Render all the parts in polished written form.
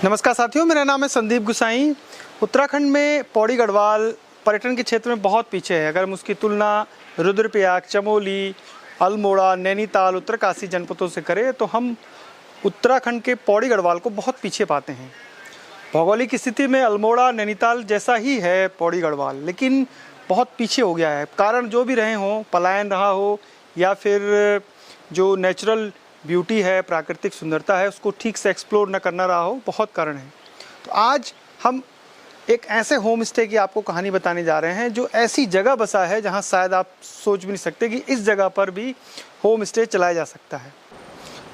नमस्कार साथियों, मेरा नाम है संदीप गुसाई। उत्तराखंड में पौड़ी गढ़वाल पर्यटन के क्षेत्र में बहुत पीछे है। अगर हम उसकी तुलना रुद्रप्रयाग, चमोली, अल्मोड़ा, नैनीताल, उत्तरकाशी जनपदों से करें तो हम उत्तराखंड के पौड़ी गढ़वाल को बहुत पीछे पाते हैं। भौगोलिक स्थिति में अल्मोड़ा, नैनीताल जैसा ही है पौड़ी गढ़वाल, लेकिन बहुत पीछे हो गया है। कारण जो भी रहे हों, पलायन रहा हो या फिर जो नेचुरल ब्यूटी है, प्राकृतिक सुंदरता है, उसको ठीक से एक्सप्लोर न करना रहा हो, बहुत कारण है। तो आज हम एक ऐसे होम स्टे की आपको कहानी बताने जा रहे हैं जो ऐसी जगह बसा है जहां शायद आप सोच भी नहीं सकते कि इस जगह पर भी होम स्टे चलाया जा सकता है।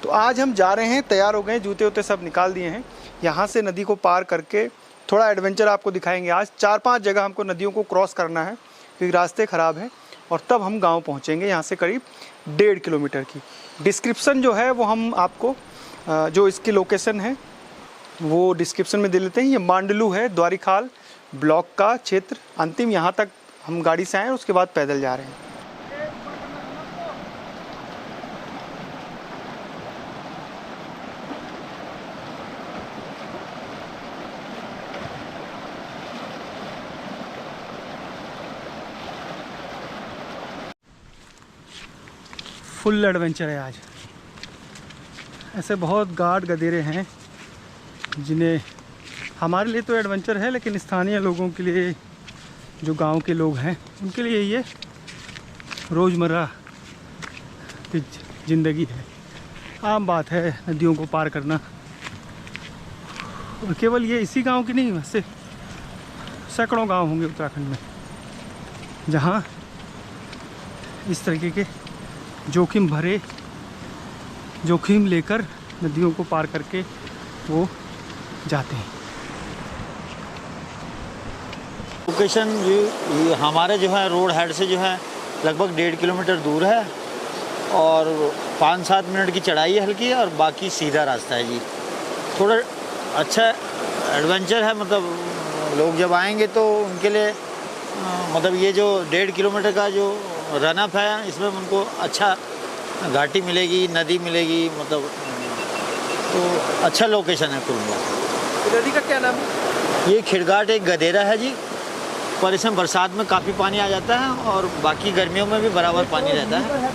तो आज हम जा रहे हैं, तैयार हो गए, जूते वूते सब निकाल दिए हैं। यहाँ से नदी को पार करके थोड़ा एडवेंचर आपको दिखाएंगे। आज 4-5 जगह हमको नदियों को क्रॉस करना है क्योंकि रास्ते ख़राब हैं, और तब हम गाँव पहुँचेंगे। यहाँ से करीब 1.5 किलोमीटर की डिस्क्रिप्शन जो है वो हम आपको जो इसकी लोकेशन है वो डिस्क्रिप्शन में दे लेते हैं। ये मांडलू है, द्वारिखाल ब्लॉक का क्षेत्र। अंतिम यहाँ तक हम गाड़ी से आए, उसके बाद पैदल जा रहे हैं। फुल एडवेंचर है आज। ऐसे बहुत गार्ड गधेरे हैं जिन्हें हमारे लिए तो एडवेंचर है, लेकिन स्थानीय लोगों के लिए, जो गांव के लोग हैं, उनके लिए ये रोज़मर्रा की ज़िंदगी है। आम बात है नदियों को पार करना। और केवल ये इसी गांव की नहीं, वैसे सैकड़ों गांव होंगे उत्तराखंड में जहां इस तरीके के जोखिम लेकर नदियों को पार करके वो जाते हैं। लोकेशन ये हमारे जो है रोड हेड से जो है लगभग 1.5 किलोमीटर दूर है और 5-7 मिनट की चढ़ाई है हल्की, और बाकी सीधा रास्ता है जी। थोड़ा अच्छा एडवेंचर है, मतलब लोग जब आएंगे तो उनके लिए मतलब ये जो 1.5 किलोमीटर का जो रनअप है, इसमें उनको अच्छा घाटी मिलेगी, नदी मिलेगी, मतलब तो अच्छा लोकेशन है कुल मिलाकर। नदी का क्या नाम है? ये खिड़घाट एक गधेरा है जी, पर इसमें बरसात में काफ़ी पानी आ जाता है और बाकी गर्मियों में भी बराबर पानी रहता है।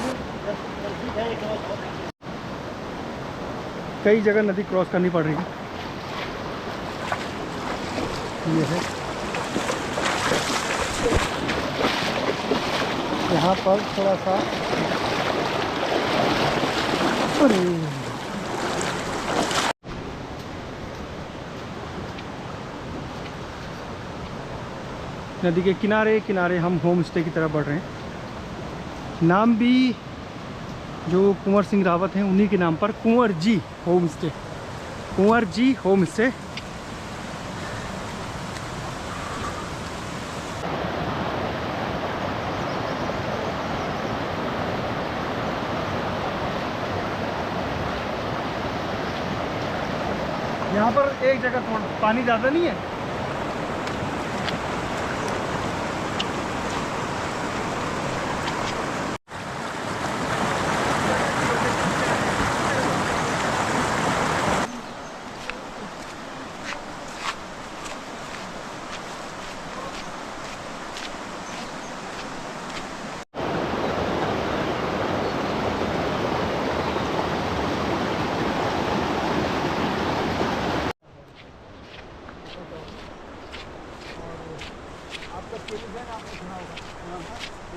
कई जगह नदी क्रॉस करनी पड़ रही है। ये है, यहाँ पर थोड़ा सा नदी के किनारे किनारे हम होम स्टे की तरफ बढ़ रहे हैं। नाम भी जो कुंवर सिंह रावत हैं उन्हीं के नाम पर Kunwar ji home stay, Kunwar ji home stay. यहाँ पर एक जगह थोड़ा पानी ज़्यादा नहीं है।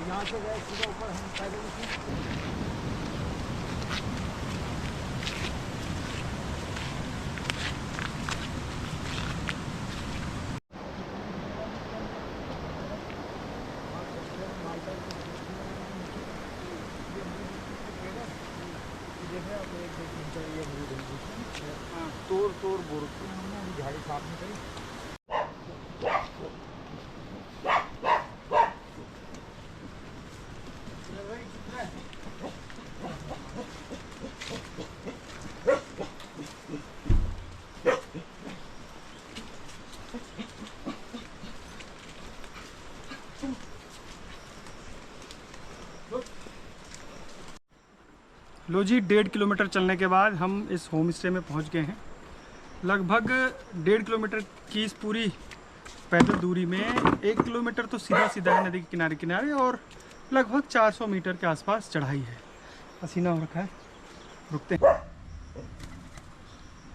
यहाँ से गए सीधा ऊपर, हम पैदल तोड़ बोर हमने झाड़ी साफ नहीं करी। लो जी, 1.5 किलोमीटर चलने के बाद हम इस होम स्टे में पहुंच गए हैं। लगभग 1.5 किलोमीटर की इस पूरी पैदल दूरी में 1 किलोमीटर तो सीधा सीधा है नदी के किनारे किनारे और लगभग 400 मीटर के आसपास चढ़ाई है। पसीना हो रखा है, रुकते हैं।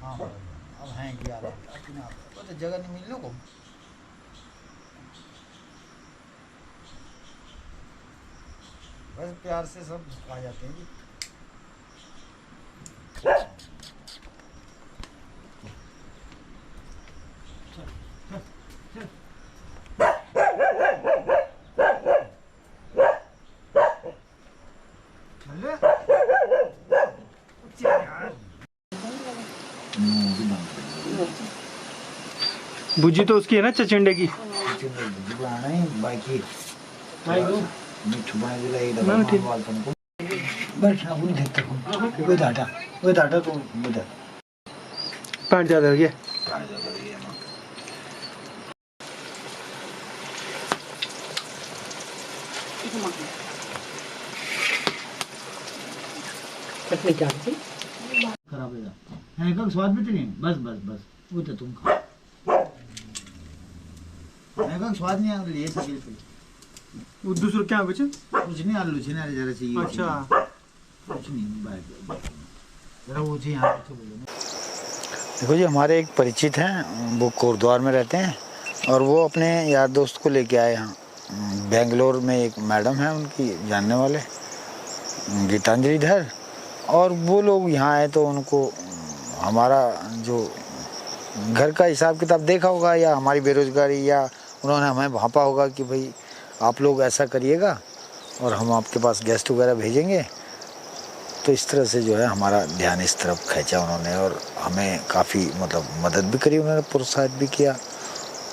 हाँ अब हैं कि यार तो जगह नहीं मिलने को। बस प्यार से सब आ जाते हैं जी। भुजी तो उसकी है ना चचिंडे की। पैंट ज़्यादा हो गया। खराब हो जाता है, स्वाद भी तो नहीं। बस बस बस वो तो तुम खाओ। स्वाद नहीं आ लिए सकिल पे वो दूसरा क्या बचे? कुछ नहीं, आलू छे ना जरा चाहिए। अच्छा कुछ नहीं जरा वो जी। यहाँ देखो जी, हमारे एक परिचित हैं, वो कोटद्वार में रहते हैं और वो अपने यार दोस्त को लेके आए यहाँ। बेंगलोर में एक मैडम है उनकी जानने वाले, गीतांजलि धर, और वो लोग यहाँ आए तो उनको हमारा जो घर का हिसाब किताब देखा होगा या हमारी बेरोजगारी, या उन्होंने हमें भांपा होगा कि भाई आप लोग ऐसा करिएगा और हम आपके पास गेस्ट वगैरह भेजेंगे। तो इस तरह से जो है हमारा ध्यान इस तरफ खींचा उन्होंने और हमें काफ़ी मतलब मदद भी करी, उन्होंने प्रोत्साहित भी किया।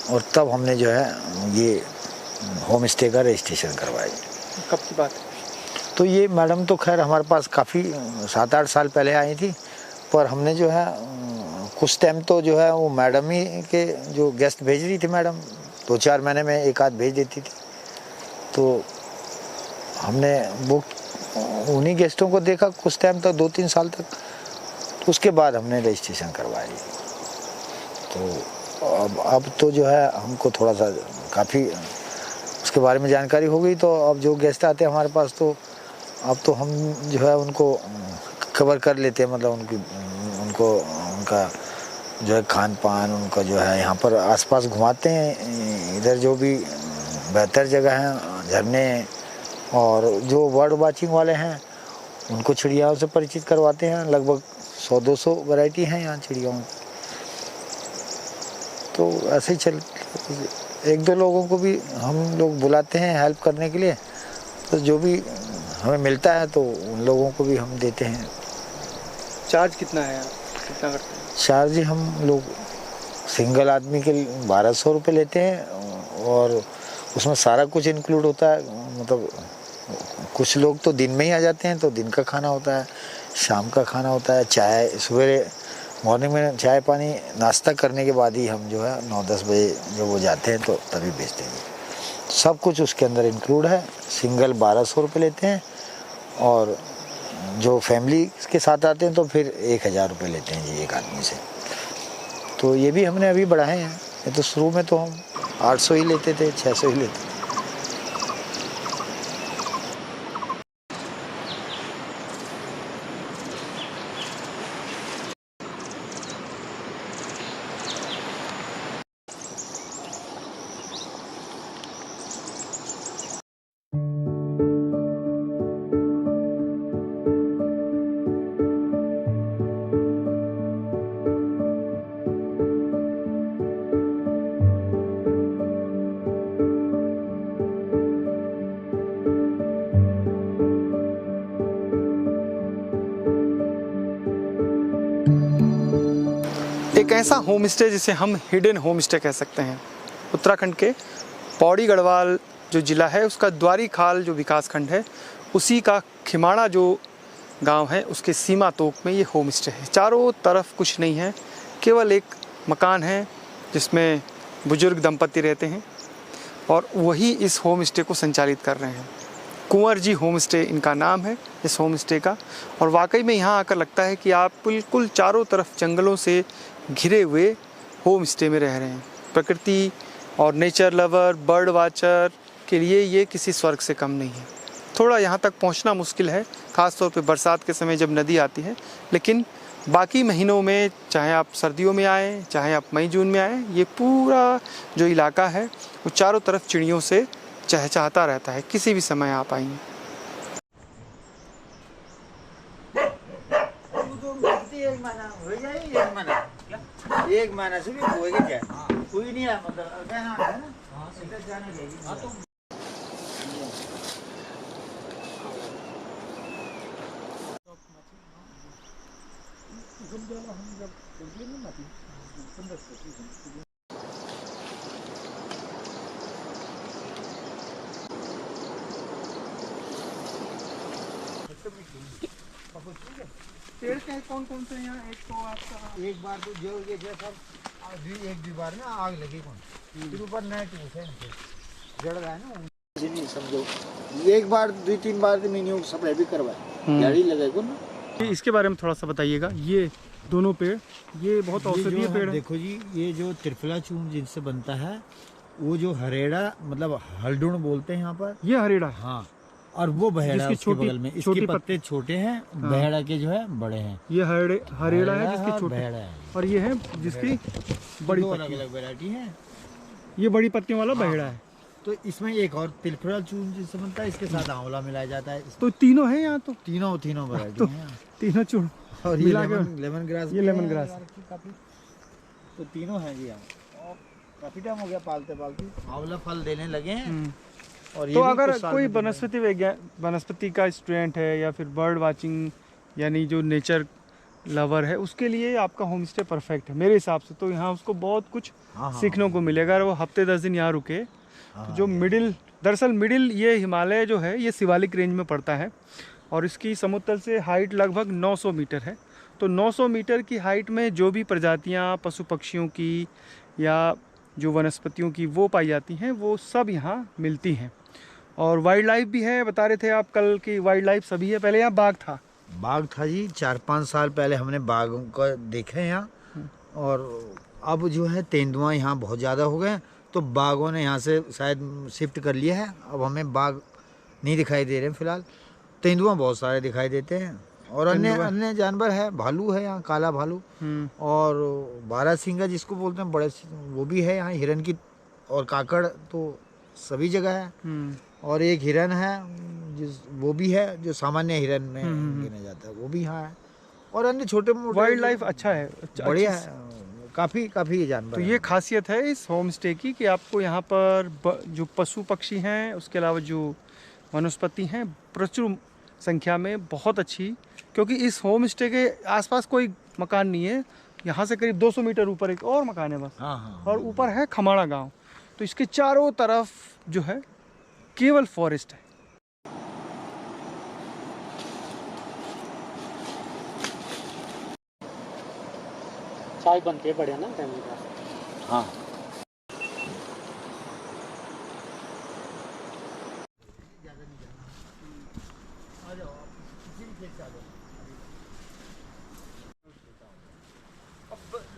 और तब हमने जो है ये होम स्टे का रजिस्ट्रेशन करवाया। कब की बात है? तो ये मैडम तो खैर हमारे पास काफ़ी 7-8 साल पहले आई थी, पर हमने जो है कुछ टाइम तो जो है वो मैडम ही के जो गेस्ट भेज रही थी मैडम, 2-4 महीने में एक आध भेज देती थी। तो हमने वो उन्हीं गेस्टों को देखा कुछ टाइम तक, 2-3 साल तक। तो उसके बाद हमने रजिस्ट्रेशन करवाई। तो अब तो जो है हमको थोड़ा सा काफ़ी उसके बारे में जानकारी हो गई। तो अब जो गेस्ट आते हैं हमारे पास तो अब तो हम जो है उनको कवर कर लेते हैं, मतलब उनको उनका जो है खान पान, उनका जो है यहाँ पर आसपास घुमाते हैं। इधर जो भी बेहतर जगह हैं, झरने और जो बर्ड वाचिंग वाले हैं उनको चिड़ियाओं से परिचित करवाते हैं। लगभग 100-200 वैरायटी हैं यहाँ चिड़ियाओं की। तो ऐसे ही चल 1-2 लोगों को भी हम लोग बुलाते हैं हेल्प करने के लिए। तो जो भी हमें मिलता है तो उन लोगों को भी हम देते हैं। चार्ज कितना है, कितना करते हैं? चार्ज हम लोग सिंगल आदमी के 1200 रुपये लेते हैं और उसमें सारा कुछ इंक्लूड होता है। मतलब कुछ लोग तो दिन में ही आ जाते हैं, तो दिन का खाना होता है, शाम का खाना होता है, चाय सवेरे मॉर्निंग में चाय पानी नाश्ता करने के बाद ही हम जो है 9-10 बजे जो वो जाते हैं तो तभी बेचते हैं। सब कुछ उसके अंदर इंक्लूड है। सिंगल 1200 रुपये लेते हैं और जो फैमिली के साथ आते हैं तो फिर 1000 रुपये लेते हैं जी एक आदमी से। तो ये भी हमने अभी बढ़ाए हैं, ये तो शुरू में तो हम 800 ही लेते थे, 600 ही लेते थे। एक ऐसा होम स्टे जिसे हम हिडन होम स्टे कह सकते हैं, उत्तराखंड के पौड़ी गढ़वाल जो ज़िला है उसका द्वारी खाल जो विकास खंड है उसी का खिमाड़ा जो गांव है उसके सीमा तोक में ये होम स्टे है। चारों तरफ कुछ नहीं है, केवल एक मकान है जिसमें बुजुर्ग दंपति रहते हैं और वही इस होम स्टे को संचालित कर रहे हैं। कुंवर जी होम स्टे इनका नाम है इस होम स्टे का। और वाकई में यहाँ आकर लगता है कि आप बिल्कुल चारों तरफ जंगलों से घिरे हुए होम स्टे में रह रहे हैं। प्रकृति और नेचर लवर, बर्ड वाचर के लिए ये किसी स्वर्ग से कम नहीं है। थोड़ा यहाँ तक पहुँचना मुश्किल है, ख़ास तौर पे बरसात के समय जब नदी आती है, लेकिन बाकी महीनों में चाहे आप सर्दियों में आएँ, चाहे आप मई जून में आएँ, ये पूरा जो इलाका है वो चारों तरफ चिड़ियों से चहचहाता रहता है। किसी भी समय आप आइए। एक महीना से भी कोई कोई नहीं है, मतलब है ना। पेड़ के कौन कौन से यहाँ? एक तो आपका एक बार तो जो ये सब एक दीवार में आग लगी कौन, फिर ऊपर नेट है जड़ रहा है ना, नहीं समझो। एक बार 2-3 बार तो मैंने स्प्रे भी करवाया, जड़ी लगे को ना। इसके बारे में थोड़ा सा बताइएगा। ये दोनों पेड़, ये बहुत औषधीय पेड़ है। देखो जी, ये जो त्रिफला चूर्ण जिनसे बनता है, वो जो हरेड़ा मतलब हल्दुण बोलते हैं यहाँ पर, ये हरेड़ा है। हाँ, और वो बहेड़ा है उसके बगल में। इसके पत्ते छोटे हैं, बहेड़ा के जो है बड़े हैं। ये हरेड़ा है जिसके छोटे, बहेड़ा है, और ये है जिसकी बड़ी अलग अलग वैरायटी है। ये बड़ी पत्तियों वाला बहेड़ा है। तो इसमें एक और त्रिफला चूर्ण जिससे बनता है, इसके साथ आंवला मिलाया जाता है। तो तीनों है यहाँ, तो तीनों वैरायटी हैं, तीनों चूर्ण। और ये लेमन ग्रास, ये लेमन ग्रास काफी, तो तीनों हैं जी। यहाँ और काफी टाइम हो गया पालते आंवला फल देने लगे हैं। और ये तो अगर कोई वनस्पति का स्टूडेंट है या फिर बर्ड वाचिंग यानी जो नेचर लवर है, उसके लिए आपका होम स्टे परफेक्ट है मेरे हिसाब से। तो यहाँ उसको बहुत कुछ सीखने को मिलेगा। अगर वो हफ्ते 10 दिन यहाँ रुके तो जो दरअसल मिडिल ये हिमालय जो है ये शिवालिक रेंज में पड़ता है और इसकी समुद्र तल से हाइट लगभग 900 मीटर है। तो 900 मीटर की हाइट में जो भी प्रजातियाँ पशु पक्षियों की या जो वनस्पतियों की वो पाई जाती हैं, वो सब यहाँ मिलती हैं। और वाइल्ड लाइफ भी है, बता रहे थे आप कल की वाइल्ड लाइफ सभी है। पहले यहाँ बाघ था जी, 4-5 साल पहले हमने बाघों को देखे यहाँ। और अब जो है तेंदुआ यहाँ बहुत ज़्यादा हो गए, तो बाघों ने यहाँ से शायद शिफ्ट कर लिया है। अब हमें बाघ नहीं दिखाई दे रहे हैं फिलहाल, तेंदुआ बहुत सारे दिखाई देते हैं। और अन्य जानवर है, भालू है यहाँ, काला भालू, और बारहसिंगा जिसको बोलते हैं बड़े, वो भी है यहाँ। हिरन की और काकड़ तो सभी जगह है। और एक हिरन है वो भी है जो सामान्य हिरन में गिना जाता है, वो भी यहाँ है। और अन्य छोटे मोटे वाइल्ड लाइफ अच्छा है, बढ़िया है, काफ़ी जानवर। तो ये खासियत है इस होम स्टे की कि आपको यहाँ पर जो पशु पक्षी हैं, उसके अलावा जो वनस्पति हैं, प्रचुर संख्या में, बहुत अच्छी। क्योंकि इस होम स्टे के आसपास कोई मकान नहीं है। यहाँ से करीब 200 मीटर ऊपर एक और मकान है बस। और ऊपर है खमाड़ा गांव। तो इसके चारों तरफ जो है केवल फॉरेस्ट है। चाय बनती है बढ़िया ना फैमिली का। हाँ,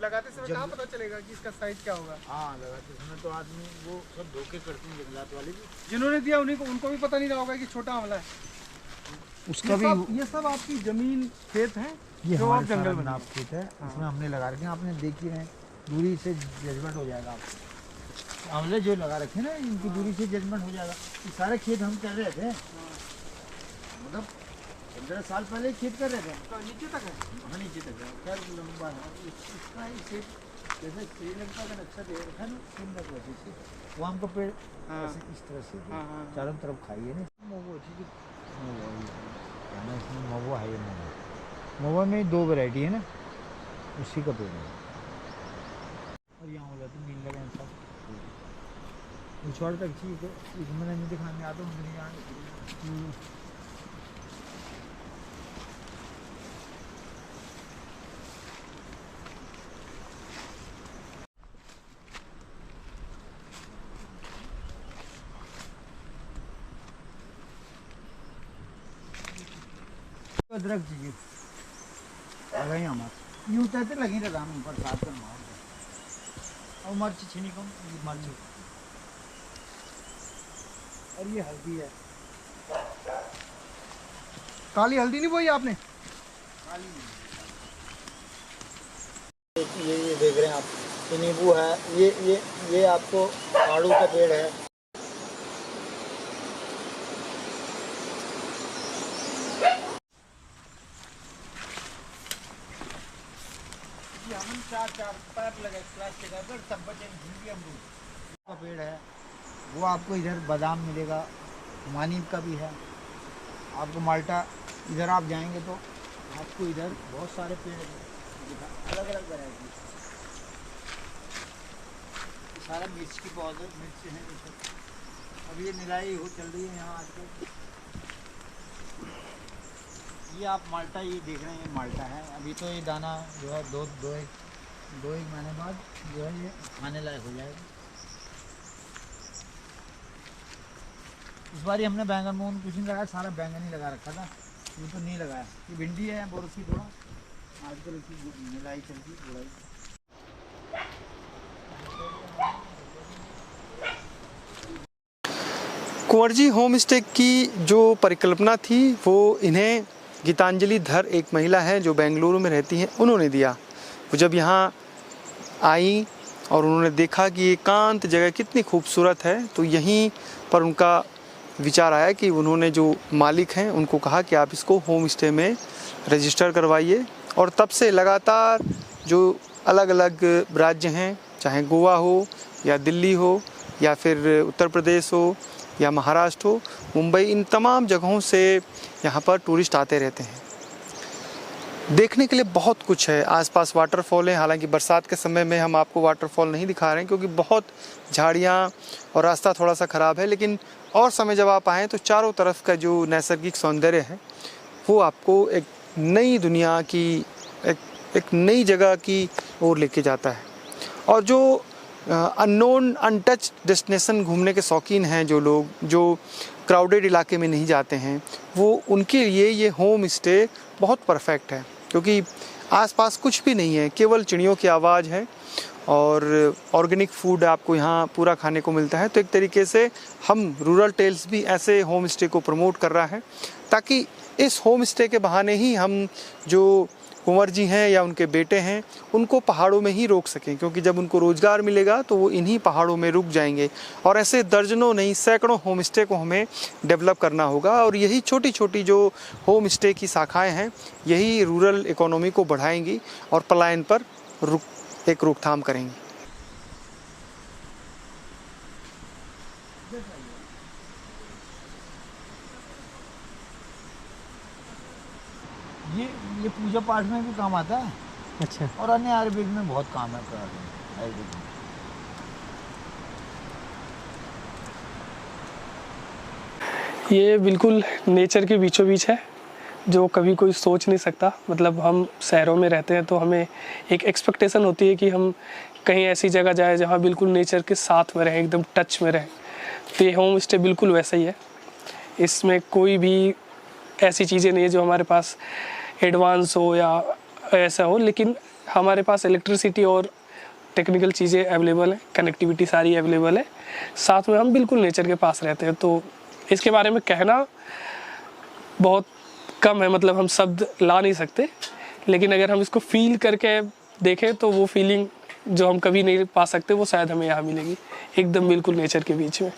लगाते समय कहाँ पता चलेगा कि इसका साइज क्या होगा? हाँ, लगाते समय तो आदमी वो सब धोखे करते हैं जंगलात वाले भी। जिन्होंने दिया उनको भी पता नहीं रहा होगा कि छोटा आंवला है। उसका ये सब आपकी जमीन खेत है, ये जो आप जंगल जंगल में खेत है, इसमें हमने लगा रखे हैं। आपने देख ही रहे, दूरी से जजमेंट हो जाएगा आपको। आंवले जो लगा रखे ना, इनकी दूरी से जजमेंट हो जाएगा। ये सारे खेत हम कर रहे थे, मतलब 15 साल पहले खेत कर रहे थे। तो नीचे तक है? हाँ, नीचे तक है, क्या लंबा है इसका ही खेत। जैसे श्रीलंका का नक्शा दे रखा है ना, सुंदर वैसे से वो हमको पेड़ इस तरह से चारों तरफ खाइए ना। महुआ चीज़ इसमें महुआ है। महुआ में 2 वैरायटी है ना, उसी का पेड़ है। और यहाँ हो जाती नील लगे सब छोड़ तक चीज़ इसमें नहीं दिखाने आता हूँ यहाँ। अदरक चाहिए लगा ही हमारे यूँ कहते लगी रहा हम ऊपर साथ कर मार और मिर्च छीनी कम मिर्च और ये हल्दी है, काली हल्दी नहीं बोई आपने? ये देख रहे हैं आप, ये नींबू है, ये आपको आड़ू का पेड़ है। चार पाइप लगे प्लास्टिक का, सब बचे भिंडी अमरूद का पेड़ है। वो आपको इधर बादाम मिलेगा, मानीब का भी है आपको, माल्टा। इधर आप जाएंगे तो आपको इधर बहुत सारे पेड़ अलग अलग वैरायटी, सारा मिर्च की पौधे मिर्च है। अब ये निराई हो चल रही है यहाँ आजकल। ये आप माल्टा ये देख रहे हैं, ये माल्टा है। अभी तो ये दाना जो है दो एक महीने बाद जो है ये खाने लायक हो जाएगा। इस बार ही हमने बैंगन मून कुछ नहीं लगाया, सारा बैंगन ही लगा रखा था, ये तो नहीं लगाया। ये भिंडी है बोरस की, थोड़ा आजकल इसकी मिलाई चलती थोड़ा। कुंवर जी होम स्टे की जो परिकल्पना थी वो इन्हें गीतांजलि धर, एक महिला है जो बेंगलुरु में रहती हैं, उन्होंने दिया। वो जब यहाँ आई और उन्होंने देखा कि एकांत जगह कितनी खूबसूरत है, तो यहीं पर उनका विचार आया कि उन्होंने जो मालिक हैं उनको कहा कि आप इसको होम स्टे में रजिस्टर करवाइए। और तब से लगातार जो अलग अलग राज्य हैं, चाहे गोवा हो या दिल्ली हो या फिर उत्तर प्रदेश हो या महाराष्ट्र हो, मुंबई, इन तमाम जगहों से यहाँ पर टूरिस्ट आते रहते हैं। देखने के लिए बहुत कुछ है, आसपास वाटरफॉल है। हालांकि बरसात के समय में हम आपको वाटरफॉल नहीं दिखा रहे हैं क्योंकि बहुत झाड़ियाँ और रास्ता थोड़ा सा ख़राब है, लेकिन और समय जब आप आएँ तो चारों तरफ का जो नैसर्गिक सौंदर्य है वो आपको एक नई दुनिया की, एक नई जगह की ओर लेके जाता है। और जो अननोन अनटच डेस्टिनेशन घूमने के शौकीन हैं जो लोग, जो क्राउडेड इलाके में नहीं जाते हैं, वो उनके लिए ये होम स्टे बहुत परफेक्ट है क्योंकि आसपास कुछ भी नहीं है, केवल चिड़ियों की आवाज़ है और ऑर्गेनिक फूड आपको यहाँ पूरा खाने को मिलता है। तो एक तरीके से हम रूरल टेल्स भी ऐसे होम स्टे को प्रमोट कर रहा है ताकि इस होम स्टे के बहाने ही हम जो कुंवर जी हैं या उनके बेटे हैं उनको पहाड़ों में ही रोक सकें, क्योंकि जब उनको रोज़गार मिलेगा तो वो इन्हीं पहाड़ों में रुक जाएंगे। और ऐसे दर्जनों नहीं सैकड़ों होम स्टे को हमें डेवलप करना होगा और यही छोटी छोटी जो होम स्टे की शाखाएं हैं यही रूरल इकोनॉमी को बढ़ाएंगी और पलायन पर एक रोकथाम करेंगी। ये पूजा पाठ में भी काम आता है। अच्छा। और अन्य आयुर्वेद में बहुत काम है आयुर्वेद में। ये बिल्कुल नेचर के बीचों बीच है जो कभी कोई सोच नहीं सकता। मतलब हम शहरों में रहते हैं तो हमें एक एक्सपेक्टेशन होती है कि हम कहीं ऐसी जगह जाए जहाँ बिल्कुल नेचर के साथ में रहें, एकदम टच में रहें। तो ये होम स्टे बिल्कुल वैसा ही है। इसमें कोई भी ऐसी चीज़ें नहीं है जो हमारे पास एडवांस हो या ऐसा हो, लेकिन हमारे पास इलेक्ट्रिसिटी और टेक्निकल चीज़ें अवेलेबल हैं, कनेक्टिविटी सारी अवेलेबल है, साथ में हम बिल्कुल नेचर के पास रहते हैं। तो इसके बारे में कहना बहुत कम है, मतलब हम शब्द ला नहीं सकते, लेकिन अगर हम इसको फील करके देखें तो वो फीलिंग जो हम कभी नहीं पा सकते वो शायद हमें यहाँ मिलेगी, एकदम बिल्कुल नेचर के बीच में।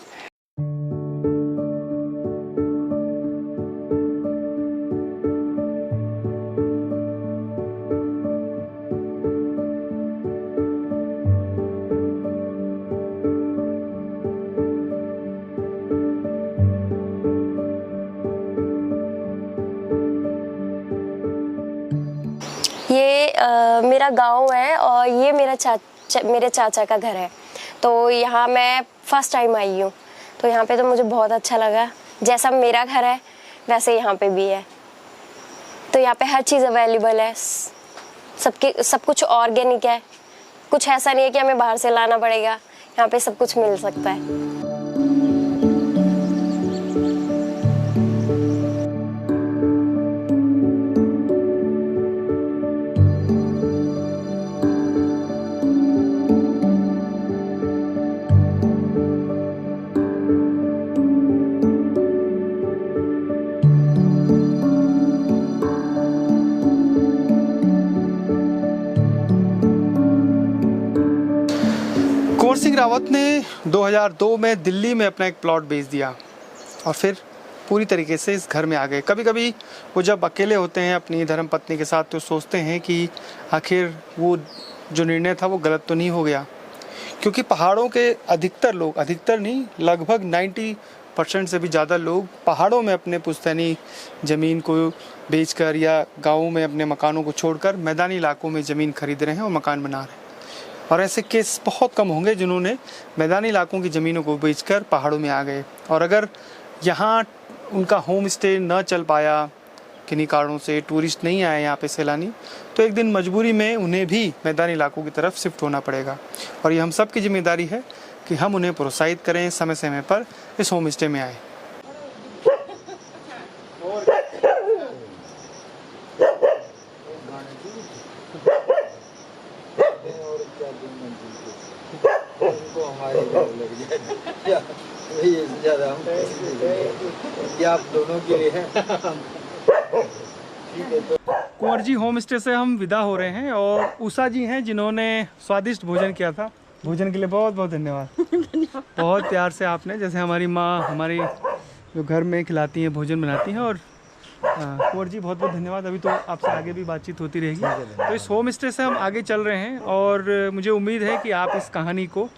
मेरा गांव है और ये मेरे चाचा का घर है। तो यहाँ मैं फर्स्ट टाइम आई हूँ, तो यहाँ पे तो मुझे बहुत अच्छा लगा। जैसा मेरा घर है वैसे यहाँ पे भी है। तो यहाँ पे हर चीज़ अवेलेबल है, सब कुछ ऑर्गेनिक है, कुछ ऐसा नहीं है कि हमें बाहर से लाना पड़ेगा, यहाँ पे सब कुछ मिल सकता है। कुंवर सिंह रावत ने 2002 में दिल्ली में अपना एक प्लॉट बेच दिया और फिर पूरी तरीके से इस घर में आ गए। कभी कभी वो जब अकेले होते हैं अपनी धर्मपत्नी के साथ तो सोचते हैं कि आखिर वो जो निर्णय था वो गलत तो नहीं हो गया, क्योंकि पहाड़ों के अधिकतर लोग, अधिकतर नहीं, लगभग 90% से भी ज़्यादा लोग पहाड़ों में अपने पुश्तैनी ज़मीन को बेचकर या गाँवों में अपने मकानों को छोड़कर मैदानी इलाकों में ज़मीन खरीद रहे हैं और मकान बना रहे हैं। और ऐसे केस बहुत कम होंगे जिन्होंने मैदानी इलाकों की ज़मीनों को बेचकर पहाड़ों में आ गए। और अगर यहाँ उनका होम स्टे न चल पाया, किन्हीं कारणों से टूरिस्ट नहीं आए यहाँ पे सैलानी, तो एक दिन मजबूरी में उन्हें भी मैदानी इलाकों की तरफ शिफ्ट होना पड़ेगा। और ये हम सब की जिम्मेदारी है कि हम उन्हें प्रोत्साहित करें, समय समय पर इस होम स्टे में आए। आप दोनों के लिए है। कुंवर जी होम स्टे से हम विदा हो रहे हैं और उषा जी हैं जिन्होंने स्वादिष्ट भोजन किया था। भोजन के लिए बहुत बहुत धन्यवाद। बहुत प्यार से आपने, जैसे हमारी माँ हमारी जो घर में खिलाती हैं, भोजन बनाती हैं। और कुंवर जी बहुत बहुत धन्यवाद। अभी तो आपसे आगे भी बातचीत होती रहेगी। तो इस होम स्टे से हम आगे चल रहे हैं और मुझे उम्मीद है कि आप इस कहानी को,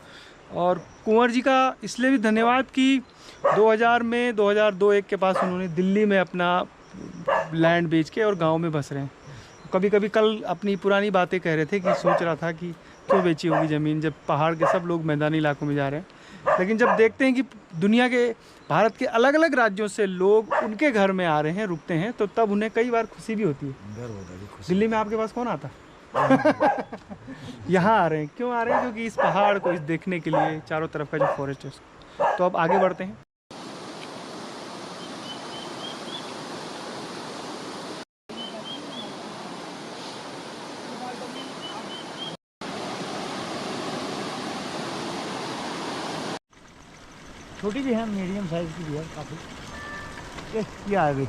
और कुंवर जी का इसलिए भी धन्यवाद कि 2000 में 2002-01 के पास उन्होंने दिल्ली में अपना लैंड बेच के और गांव में बस रहे हैं। कभी कभी कल अपनी पुरानी बातें कह रहे थे कि सोच रहा था कि क्यों बेची होगी ज़मीन जब पहाड़ के सब लोग मैदानी इलाकों में जा रहे हैं। लेकिन जब देखते हैं कि दुनिया के, भारत के अलग अलग राज्यों से लोग उनके घर में आ रहे हैं, रुकते हैं, तो तब उन्हें कई बार खुशी भी होती है। दिल्ली में आपके पास कौन आता? यहाँ आ रहे हैं। क्यों आ रहे हैं? क्योंकि इस पहाड़ को इस देखने के लिए, चारों तरफ का जो फॉरेस्ट है उसको। तो अब आगे बढ़ते हैं। छोटी भी है, मीडियम साइज की भी है काफ़ी। ये आ गई,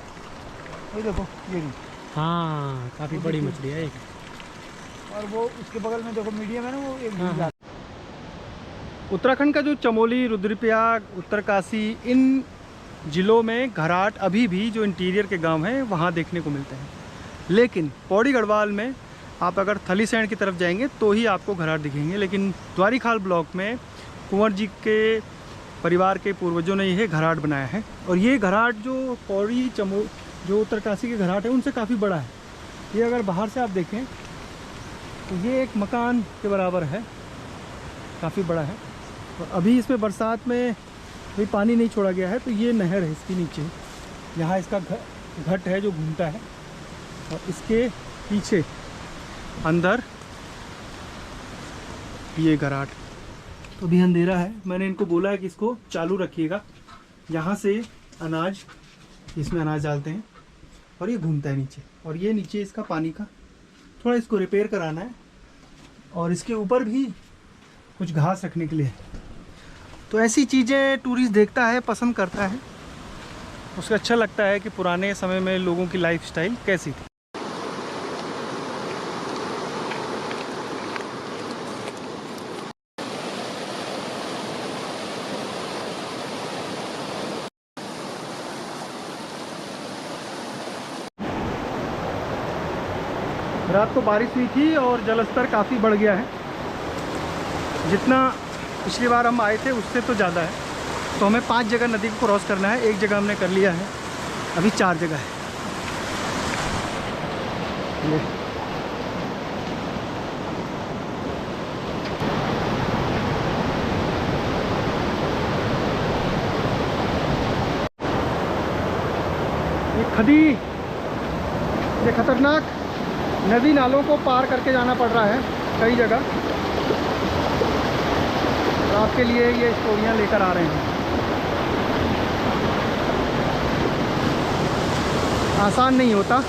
ये देखो, ये भी। हाँ, काफ़ी बड़ी मछली है एक। और वो उसके बगल में देखो मीडियम है ना, वो एक। उत्तराखंड का जो चमोली, रुद्रप्रयाग, उत्तरकाशी, इन ज़िलों में घराट अभी भी जो इंटीरियर के गांव हैं वहाँ देखने को मिलते हैं। लेकिन पौड़ी गढ़वाल में आप अगर थलीसैंण की तरफ जाएंगे तो ही आपको घराट दिखेंगे। लेकिन द्वारीखाल ब्लॉक में कुंवर जी के परिवार के पूर्वजों ने यह घराट बनाया है। और ये घराट जो पौड़ी जो उत्तरकाशी के घराट है उनसे काफ़ी बड़ा है। ये अगर बाहर से आप देखें तो ये एक मकान के बराबर है, काफ़ी बड़ा है। और अभी इसमें बरसात में कोई पानी नहीं छोड़ा गया है, तो ये नहर है इसके नीचे। यहाँ इसका घट है जो घूमता है, और इसके पीछे अंदर ये घराट। तो अभी अंधेरा है, मैंने इनको बोला है कि इसको चालू रखिएगा। यहाँ से अनाज, इसमें अनाज डालते हैं और ये घूमता है नीचे। और ये नीचे इसका पानी का थोड़ा इसको रिपेयर कराना है, और इसके ऊपर भी कुछ घास रखने के लिए है। तो ऐसी चीज़ें टूरिस्ट देखता है, पसंद करता है, उसको अच्छा लगता है कि पुराने समय में लोगों की लाइफस्टाइल कैसी थी। रात को बारिश हुई थी और जलस्तर काफ़ी बढ़ गया है। जितना पिछली बार हम आए थे उससे तो ज़्यादा है। तो हमें 5 जगह नदी को क्रॉस करना है। एक जगह हमने कर लिया है, अभी 4 जगह है। ये खदी, ये खतरनाक नदी नालों को पार करके जाना पड़ रहा है कई जगह। और आपके लिए ये स्टोरियाँ लेकर आ रहे हैं। आसान नहीं होता।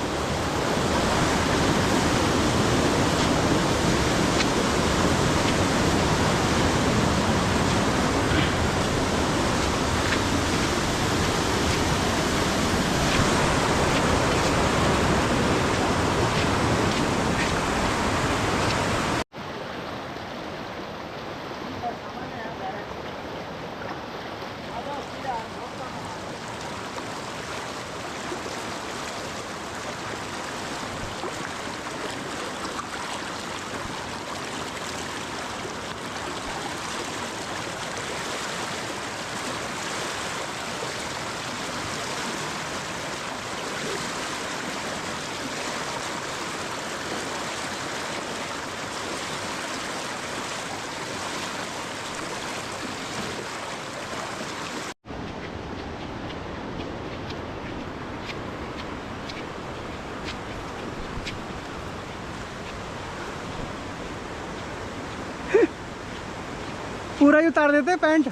पूरा ही उतार देते पैंट।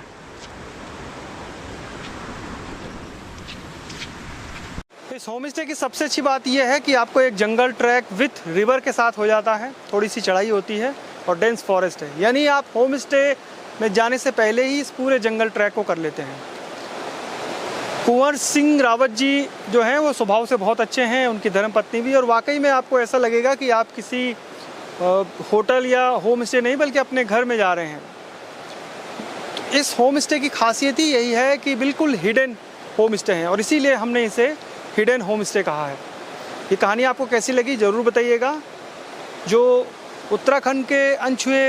इस होम स्टे की सबसे अच्छी बात यह है कि आपको एक जंगल ट्रैक विथ रिवर के साथ हो जाता है, थोड़ी सी चढ़ाई होती है और डेंस फॉरेस्ट है, यानी आप होम स्टे में जाने से पहले ही इस पूरे जंगल ट्रैक को कर लेते हैं। कुंवर सिंह रावत जी जो हैं वो स्वभाव से बहुत अच्छे हैं, उनकी धर्मपत्नी भी, और वाकई में आपको ऐसा लगेगा कि आप किसी होटल या होम स्टे नहीं बल्कि अपने घर में जा रहे हैं। इस होम स्टे की खासियत ही यही है कि बिल्कुल हिडन होम स्टे हैं और इसीलिए हमने इसे हिडन होम स्टे कहा है। ये कहानी आपको कैसी लगी ज़रूर बताइएगा। जो उत्तराखंड के अनछुए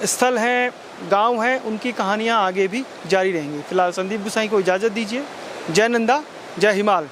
स्थल हैं, गांव हैं, उनकी कहानियां आगे भी जारी रहेंगी। फिलहाल संदीप गुसाई को इजाज़त दीजिए। जय नंदा, जय हिमाल।